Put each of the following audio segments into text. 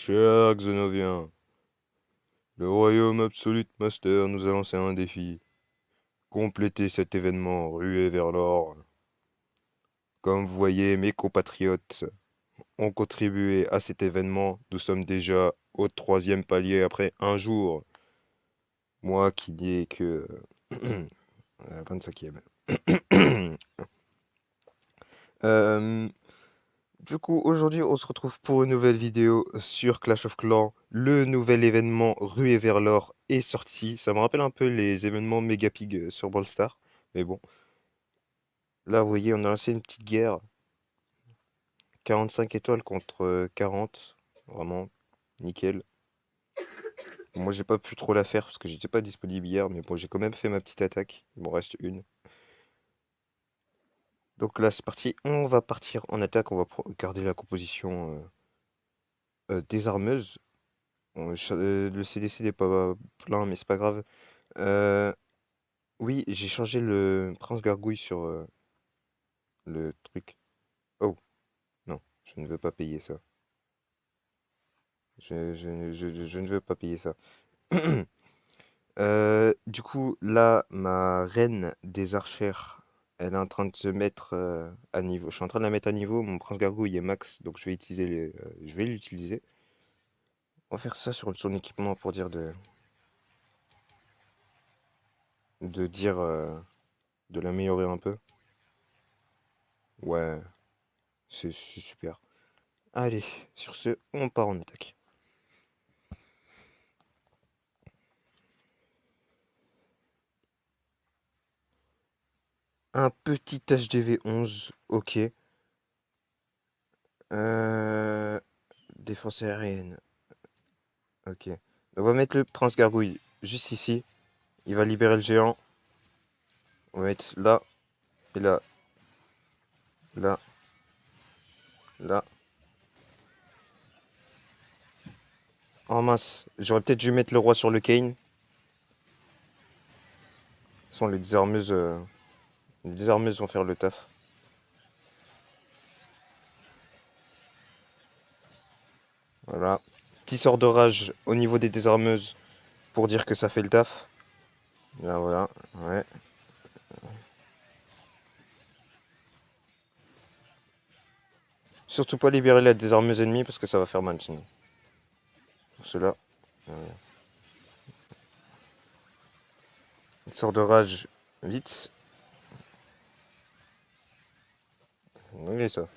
Cher Xenovien, le royaume Absolute Master nous a lancé un défi. Compléter cet événement rué vers l'or. Comme vous voyez, mes compatriotes ont contribué à cet événement. Nous sommes déjà au troisième palier après un jour. Moi qui n'y ai que 25e. Euh, du coup, aujourd'hui, on se retrouve pour une nouvelle vidéo sur Clash of Clans. Le nouvel événement Ruée vers l'or est sorti. Ça me rappelle un peu les événements Megapig sur Brawl Stars. Mais bon, là, vous voyez, on a lancé une petite guerre. 45 étoiles contre 40. Vraiment, nickel. Moi, j'ai pas pu trop la faire parce que j'étais pas disponible hier. Mais bon, j'ai quand même fait ma petite attaque. Il m'en reste une. Donc là, c'est parti. On va partir en attaque. On va garder la composition désarmeuse. Le CDC n'est pas plein, mais c'est pas grave. Euh, oui, j'ai changé le Prince Gargouille sur le truc. Oh, non, je ne veux pas payer ça. Je ne veux pas payer ça. Du coup, là, ma reine des archères, elle est en train de se mettre à niveau. Je suis en train de la mettre à niveau. Mon Prince Gargouille est max, donc je vais utiliser je vais l'utiliser. On va faire ça sur son équipement pour dire de dire de l'améliorer un peu. Ouais, c'est super. Allez, sur ce, on part en attaque. Un petit HDV 11, ok. Euh, Défense aérienne, ok. On va mettre le Prince Gargouille juste ici. Il va libérer le géant. On va mettre là, et là, là, là. Oh mince, j'aurais peut-être dû mettre le roi sur le Kane. Sans les désarmeuses vont faire le taf. Voilà. Petit sort de rage au niveau des désarmeuses pour dire que ça fait le taf. Là, voilà, ouais. Surtout pas libérer la désarmeuse ennemie parce que ça va faire mal sinon. Pour cela, sort de rage vite. Oui, ça.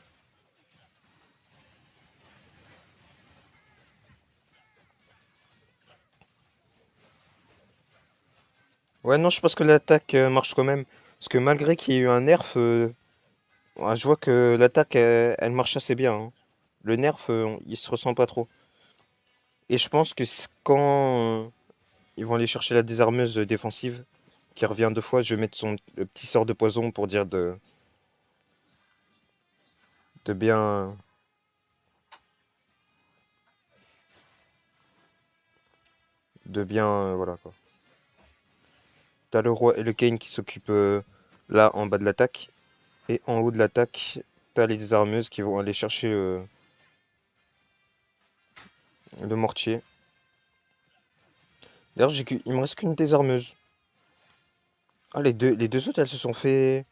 Ouais, non, je pense que l'attaque marche quand même. Parce que malgré qu'il y ait eu un nerf, ouais, je vois que l'attaque, elle marche assez bien, hein. Le nerf, il se ressent pas trop. Et je pense que quand ils vont aller chercher la désarmeuse défensive, qui revient deux fois, je vais mettre son le petit sort de poison pour dire de bien, voilà quoi. T'as le roi et le Kane qui s'occupent là en bas de l'attaque. Et en haut de l'attaque, t'as les désarmeuses qui vont aller chercher le mortier. D'ailleurs, il me reste qu'une désarmeuse. Ah, les deux autres, elles se sont fait.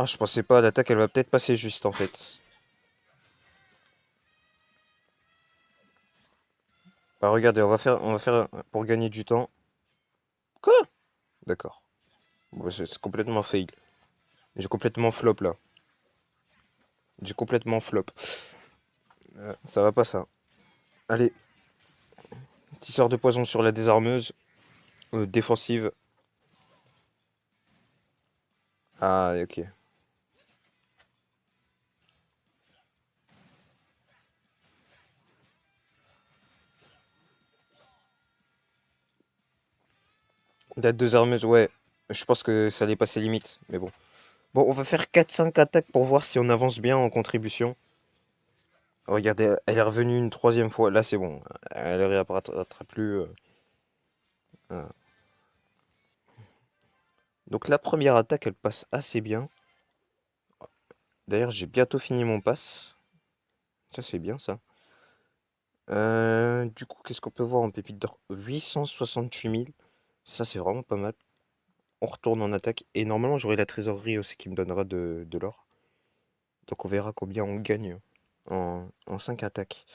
Ah, je pensais pas, l'attaque, elle va peut-être passer juste en fait. Bah, regardez, on va faire pour gagner du temps. Quoi? D'accord. Bon, bah, c'est complètement fail. J'ai complètement flop là. J'ai complètement flop. Ça va pas ça. Allez, petit sort de poison sur la désarmeuse. Défensive. Ah, ok. Date de désarmeuse, ouais. Je pense que ça allait passer limite, mais bon. Bon, on va faire 4-5 attaques pour voir si on avance bien en contribution. Regardez, elle est revenue une troisième fois. Là, c'est bon. Elle ne réapparaîtra plus. Voilà. Donc la première attaque, elle passe assez bien. D'ailleurs, j'ai bientôt fini mon pass. Ça, c'est bien ça. Du coup, qu'est-ce qu'on peut voir en pépite d'or? 868 000. Ça, c'est vraiment pas mal. On retourne en attaque. Et normalement, j'aurai la trésorerie aussi qui me donnera de l'or. Donc, on verra combien on gagne en 5 attaques.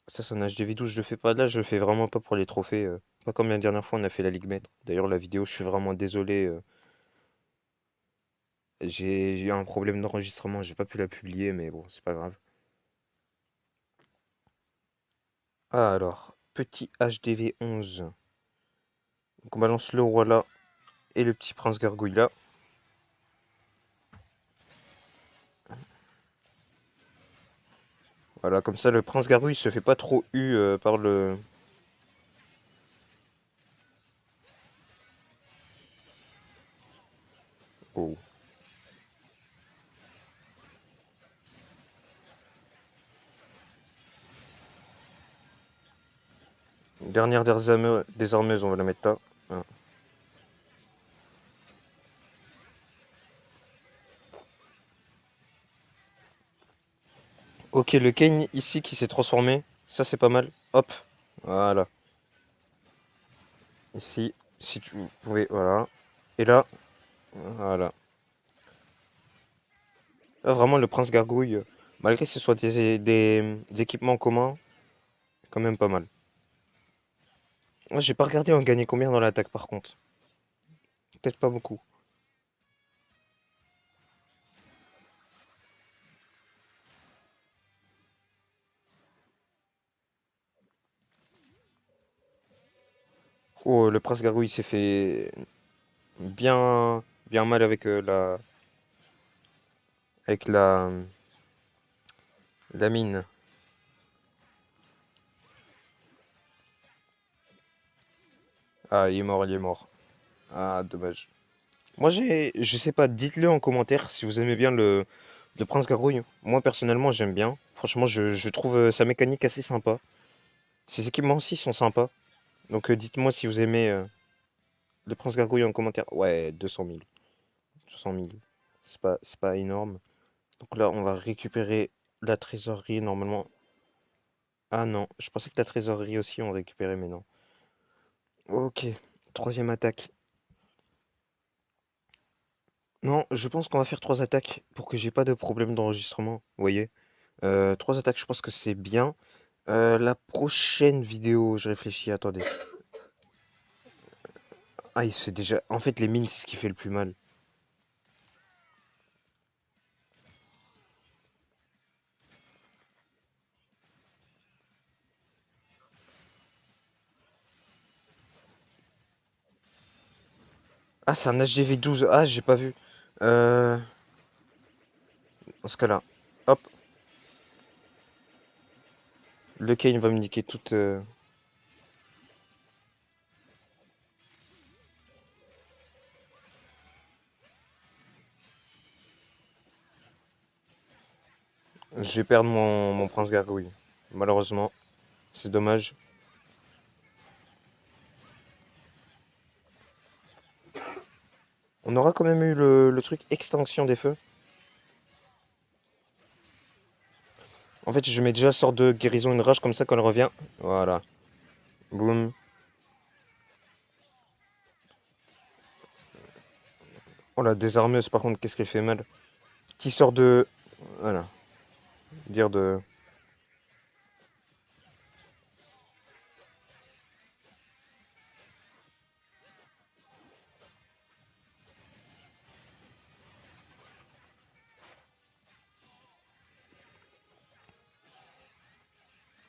Ça, c'est un HDV12. Je le fais pas là. Je le fais vraiment pas pour les trophées. Pas comme la dernière fois, on a fait la Ligue Maître. D'ailleurs, la vidéo, je suis vraiment désolé. J'ai eu un problème d'enregistrement. J'ai pas pu la publier, mais bon, c'est pas grave. Ah, alors, petit HDV11. Donc, on balance le roi là et le petit prince gargouille là. Voilà, comme ça, le prince gargouille se fait pas trop eu par le. Oh. Dernière des armeuses, on va la mettre là. Voilà. Ok, le Kane ici qui s'est transformé. Ça, c'est pas mal. Hop. Voilà. Ici, si tu pouvais. Voilà. Et là, voilà. Là, vraiment, le prince gargouille, malgré que ce soit des équipements communs, quand même pas mal. Moi, j'ai pas regardé on gagnait combien dans l'attaque par contre. Peut-être pas beaucoup. Oh, le prince gargouille s'est fait bien, bien mal avec avec la mine. Ah, il est mort, il est mort. Ah, dommage. Moi, je sais pas, dites-le en commentaire si vous aimez bien le prince gargouille. Moi, personnellement, j'aime bien. Franchement, je trouve sa mécanique assez sympa. Ses équipements aussi sont sympas. Donc, dites-moi si vous aimez le prince gargouille en commentaire. Ouais, 200 000. 200 000. C'est pas énorme. Donc là, on va récupérer la trésorerie normalement. Ah non, je pensais que la trésorerie aussi on récupérait, mais non. Ok, troisième attaque. Non, je pense qu'on va faire trois attaques pour que j'ai pas de problème d'enregistrement. Vous voyez? Trois attaques, je pense que c'est bien. La prochaine vidéo, je réfléchis, attendez. Ah, il se fait déjà. En fait, les mines, c'est ce qui fait le plus mal. Ah, c'est un HGV12. Ah, j'ai pas vu. Euh, Dans ce cas-là, hop, le Kane va me niquer toute. Je vais perdre mon prince gargouille. Malheureusement, c'est dommage. On aura quand même eu le truc extinction des feux. En fait, je mets déjà sorte de guérison une rage comme ça quand elle revient. Voilà. Boum. Oh la désarmeuse par contre, qu'est-ce qu'elle fait mal. Qui sort de. Voilà. Dire de.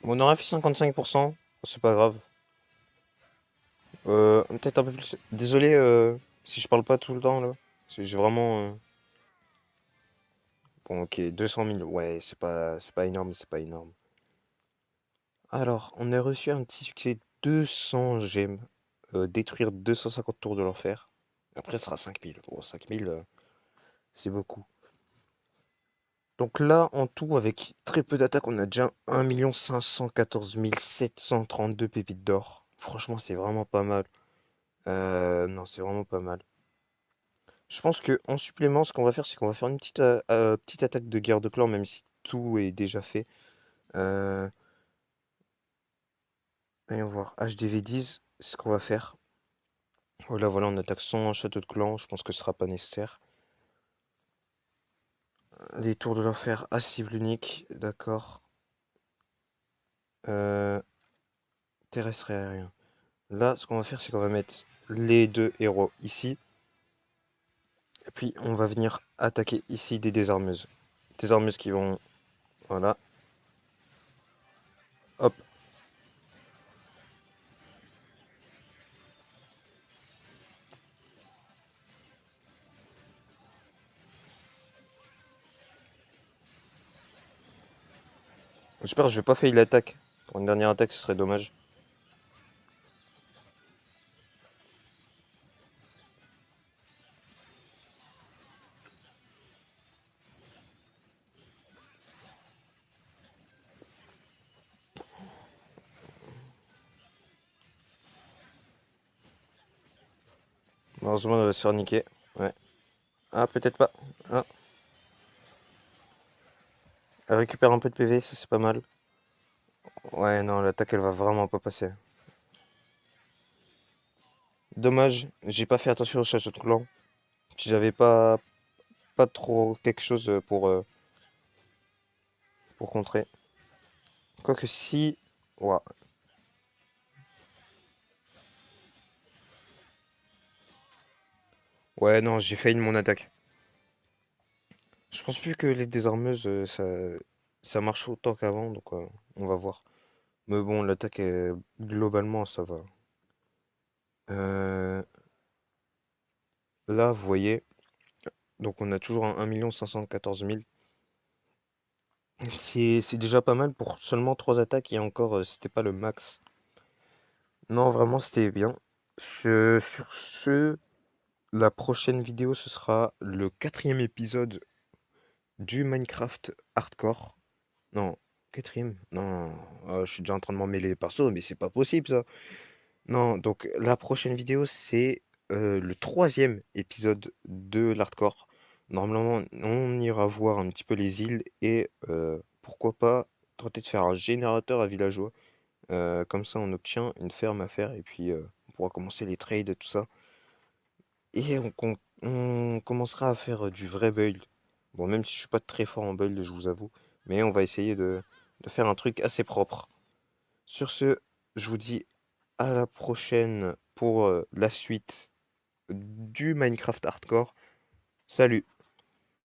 Bon, on aura fait 55%. C'est pas grave. Peut-être un peu plus. Désolé si je parle pas tout le temps là. J'ai vraiment. Bon, ok, 200 000. Ouais, c'est pas énorme, c'est pas énorme. Alors, on a reçu un petit succès 200 gemmes. Détruire 250 tours de l'enfer. Après, ce sera 5000. Bon, 5000, c'est beaucoup. Donc là, en tout, avec très peu d'attaques, on a déjà 1 514 732 pépites d'or. Franchement, c'est vraiment pas mal. Non, c'est vraiment pas mal. Je pense que en supplément, ce qu'on va faire, c'est qu'on va faire une petite attaque de guerre de clan, même si tout est déjà fait. Euh, Voyons voir. HDV10, c'est ce qu'on va faire. Voilà, voilà, on attaque sans château de clan. Je pense que ce sera pas nécessaire. Les tours de l'enfer à cible unique. D'accord. Euh, terrestre et aérien. Là, ce qu'on va faire, c'est qu'on va mettre les deux héros ici. Et puis, on va venir attaquer ici des désarmeuses. Désarmeuses qui vont... Voilà. Hop. J'espère que je vais pas faillir l'attaque. Pour une dernière attaque, ce serait dommage. Malheureusement, on va se faire niquer. Ouais. Ah, peut-être pas. Ah. Elle récupère un peu de PV, ça c'est pas mal. Ouais, non, l'attaque elle va vraiment pas passer. Dommage, j'ai pas fait attention au château de clan. Si j'avais pas trop quelque chose pour contrer. Quoique si. Ouah. Ouais, non, j'ai failli mon attaque. Je pense plus que les désarmeuses, ça marche autant qu'avant, donc on va voir. Mais bon, l'attaque, globalement, ça va. Euh, Là, vous voyez, donc on a toujours un 1 514 000. C'est déjà pas mal pour seulement 3 attaques et encore, c'était pas le max. Non, vraiment, c'était bien. Sur ce, la prochaine vidéo, ce sera le quatrième épisode du Minecraft Hardcore. Non, quatrième? Non, je suis déjà en train de m'emmêler les pinceaux, mais c'est pas possible ça. Non, donc la prochaine vidéo, c'est le troisième épisode de l'Hardcore. Normalement, on ira voir un petit peu les îles et pourquoi pas tenter de faire un générateur à villageois. Comme ça, on obtient une ferme à faire et puis on pourra commencer les trades, tout ça. Et on commencera à faire du vrai build. Bon, même si je suis pas très fort en build, je vous avoue. Mais on va essayer de faire un truc assez propre. Sur ce, je vous dis à la prochaine pour la suite du Minecraft Hardcore. Salut!